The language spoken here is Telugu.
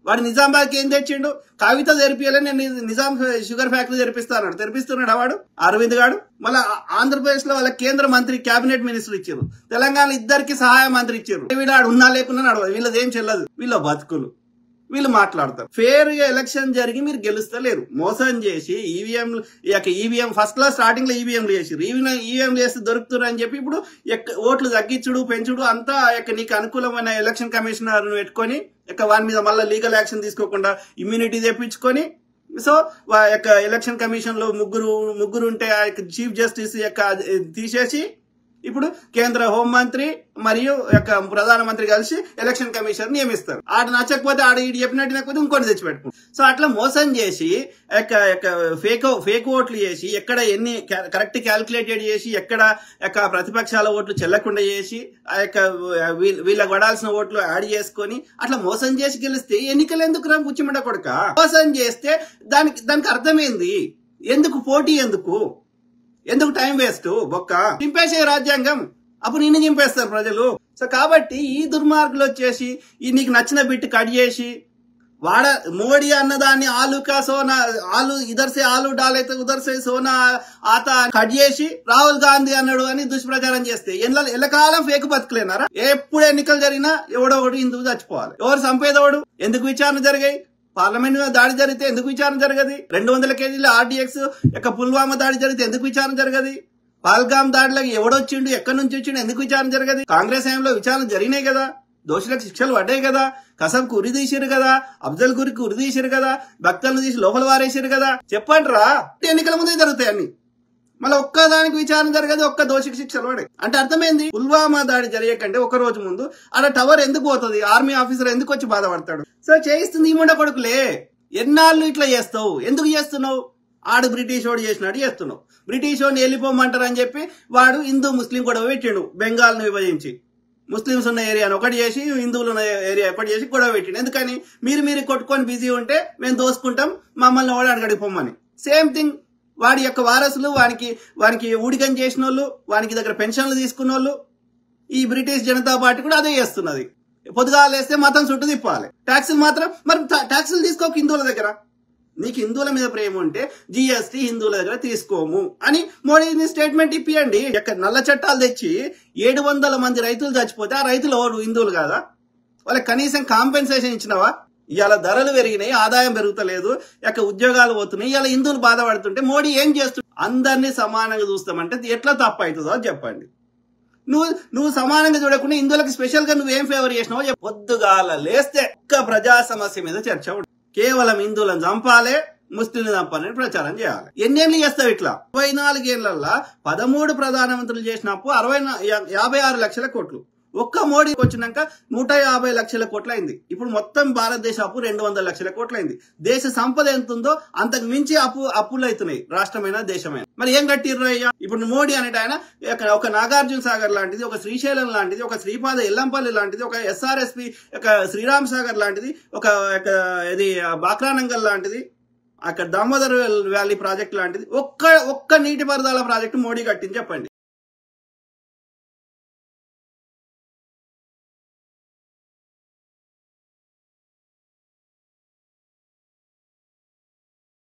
వాడు నిజామాబాద్కి ఏం తెచ్చిండు? కవిత తెరిపియాలి, నేను నిజాం షుగర్ ఫ్యాక్టరీ తెరిపిస్తాను. తెరిపిస్తున్నాడు వాడు అరవింద్ గాడు. మళ్ళీ ఆంధ్రప్రదేశ్ లో వాళ్ళ కేంద్ర మంత్రి క్యాబినెట్ మినిస్టర్ ఇచ్చారు, తెలంగాణ ఇద్దరికి సహాయ మంత్రి ఇచ్చారు. వీళ్ళు ఆడు ఉన్నా లేకున్నా నడవదు, వీళ్ళదేం చెల్లదు, వీళ్ళ బతుకులు వీళ్ళు మాట్లాడతారు. ఫేర్ గా ఎలక్షన్ జరిగి మీరు గెలుస్తలేరు, మోసం చేసి ఈవీఎం ఫస్ట్ క్లాస్ స్టార్టింగ్ లో ఈవీఎంలు చేసిరు. ఈవీఎంలు చేస్తే దొరుకుతున్నారు అని చెప్పి ఇప్పుడు ఓట్లు తగ్గించుడు పెంచుడు అంతా నీకు అనుకూలమైన ఎలక్షన్ కమిషనర్ పెట్టుకొని వాని మీద మళ్ళీ లీగల్ యాక్షన్ తీసుకోకుండా ఇమ్యూనిటీ తెప్పించుకొని, సో ఎలక్షన్ కమిషన్ లో ముగ్గురు ఉంటే చీఫ్ జస్టిస్ తీసేసి ఇప్పుడు కేంద్ర హోంమంత్రి మరియు ప్రధానమంత్రి కలిసి ఎలక్షన్ కమిషన్ నియమిస్తారు. ఆడ నచ్చకపోతే ఆడ ఈడు చెప్పినట్టు నచ్చకపోతే ఇంకోటి తెచ్చిపెట్టుకుంటారు. సో అట్లా మోసం చేసి ఫేక్ ఓట్లు చేసి ఎక్కడ ఎన్ని కరెక్ట్ క్యాల్కులేటెడ్ చేసి ఎక్కడ ప్రతిపక్షాల ఓట్లు చెల్లకుండా చేసి వీళ్ళకి పడాల్సిన ఓట్లు యాడ్ చేసుకొని అట్లా మోసం చేసి గెలిస్తే ఎన్నికలు ఎందుకు రా పుచ్చిమండ కొడుక? మోసం చేస్తే దానికి అర్థమైంది. ఎందుకు పోటీ, ఎందుకు టైం వేస్ట్? బొక్క చింపేసే రాజ్యాంగం, అప్పుడు నిన్ను చింపేస్తారు ప్రజలు. సో కాబట్టి ఈ దుర్మార్గులు వచ్చేసి నీకు నచ్చిన బిట్ కట్ చేసి మోడీ అన్నదాన్ని ఆలు కా సోనా ఇదర్ సే ఆలు డాలైతే ఉదర్ సే సోనా ఆతా కట్ చేసి రాహుల్ గాంధీ అన్నాడు అని దుష్ప్రచారం చేస్తే ఎల్లకాలం ఫేక్ బతుకులేనారా? ఎప్పుడు ఎన్నికలు జరిగినా ఎవడో ఒకటి హిందువు చచ్చిపోవాలి. ఎవరు చంపేదోడు? ఎందుకు విచారణ జరిగాయి? పార్లమెంట్ మీద దాడి జరిగితే ఎందుకు విచారణ జరగదు? 200 కేజీల RDX పుల్వామా దాడి జరిగితే ఎందుకు విచారణ జరగదు? పాల్గామ్ దాడిలోకి ఎవడొచ్చిండు, ఎక్కడి నుంచి వచ్చిండు, ఎందుకు విచారణ జరగదు? కాంగ్రెస్ హయాంలో విచారణ జరిగినాయి కదా, దోషులకు శిక్షలు పడ్డాయి కదా, కసంకు ఉరి తీసిరు కదా, అఫ్జల్ గురికి ఉరి తీసిరు కదా, భక్తులను తీసి లోపల వారేసారు కదా. చెప్పండి రా, ఎన్నికల ముందే జరుగుతాయి అన్ని. మళ్ళీ ఒక్కదానికి విచారణ జరగదు, ఒక్క దోషికి శిక్షలు పడే. అంటే అర్థమైంది, పుల్వామా దాడి జరిగేకంటే ఒక రోజు ముందు ఆడ టవర్ ఎందుకు పోతుంది, ఆర్మీ ఆఫీసర్ ఎందుకు వచ్చి బాధపడతాడు? సో చేయిస్తుంది ఈ ముండ కొడుకులే. ఎన్నాళ్ళు ఇట్లా చేస్తావు? ఎందుకు చేస్తున్నావు? ఆడు బ్రిటిష్ వాడు చేసినాడు చేస్తున్నావు. బ్రిటిష్ వాడిని వెళ్ళిపోమంటారు అని చెప్పి వాడు హిందూ ముస్లిం గొడవ పెట్టిండు. బెంగాల్ ను విభజించి ముస్లింస్ ఉన్న ఏరియాను ఒకటి చేసి హిందువులు ఉన్న ఏరియా ఒకటి చేసి గొడవ పెట్టిండు. ఎందుకని? మీరు కొట్టుకొని బిజీ ఉంటే మేము దోసుకుంటాం, మమ్మల్ని ఓడాడు గడిపోమని. సేమ్ థింగ్ వాడి యొక్క వారసులు, వానికి ఊడికం చేసిన వాళ్ళు, వానికి దగ్గర పెన్షన్లు తీసుకున్న వాళ్ళు, ఈ బ్రిటిష్ జనతా పార్టీ కూడా అదే చేస్తున్నది. పొద్దుగాలేస్తే మతం చుట్టూ తిప్పాలి. ట్యాక్సులు మాత్రం మరి ట్యాక్సులు తీసుకోక హిందువుల దగ్గర. నీకు హిందువుల మీద ప్రేమ ఉంటే GST హిందువుల దగ్గర తీసుకోము అని మోడీని స్టేట్మెంట్ ఇప్పియండి. నల్ల చట్టాలు తెచ్చి 700 మంది రైతులు చచ్చిపోతే ఆ రైతులు ఎవరు? హిందువులు కాదా? వాళ్ళకి కనీసం కాంపెన్సేషన్ ఇచ్చినవా? ఇవాళ ధరలు పెరిగినాయి, ఆదాయం పెరుగుతలేదు, ఉద్యోగాలు పోతున్నాయి. ఇవాళ హిందువులు బాధపడుతుంటే మోడీ ఏం చేస్తుంది? అందరినీ సమానంగా చూస్తామంటే ఎట్లా తప్పు అవుతుందో చెప్పండి. నువ్వు సమానంగా చూడకుండా హిందువులకు స్పెషల్ గా నువ్వేం ఫేవర్ చేసినావో పొద్దుగాల లేస్తే ఒక్క ప్రజా సమస్య మీద చర్చ ఉంటుంది. కేవలం హిందువులను చంపాలి, ముస్లింలు చంపాలని ప్రచారం చేయాలి. ఎన్నేళ్ళు చేస్తావు ఇట్లా? 24 ఏళ్లలో 13 ప్రధానమంత్రులు చేసినప్పు 56 లక్షల కోట్లు. ఒక్క మోడీకి వచ్చినాక 150 లక్షల కోట్లు అయింది. ఇప్పుడు మొత్తం భారతదేశ అప్పు 200 లక్షల కోట్లు అయింది. దేశ సంపద ఎంత ఉందో అంతకు మించి అప్పులు అవుతున్నాయి రాష్ట్రమైన దేశమైన. మరి ఏం కట్టిర్రు అయ్యా? ఇప్పుడు మోడీ అనేట ఆయన ఒక నాగార్జున సాగర్ లాంటిది, ఒక శ్రీశైలం లాంటిది, ఒక శ్రీపాద ఎల్లంపల్లి లాంటిది, ఒక SRSP శ్రీరామ్ సాగర్ లాంటిది, ఒక బాక్రానంగల్ లాంటిది, అక్కడ దామోదర్ వ్యాలీ ప్రాజెక్ట్ లాంటిది ఒక్క నీటిపారుదల ప్రాజెక్టు మోడీ కట్టింది చెప్పండి.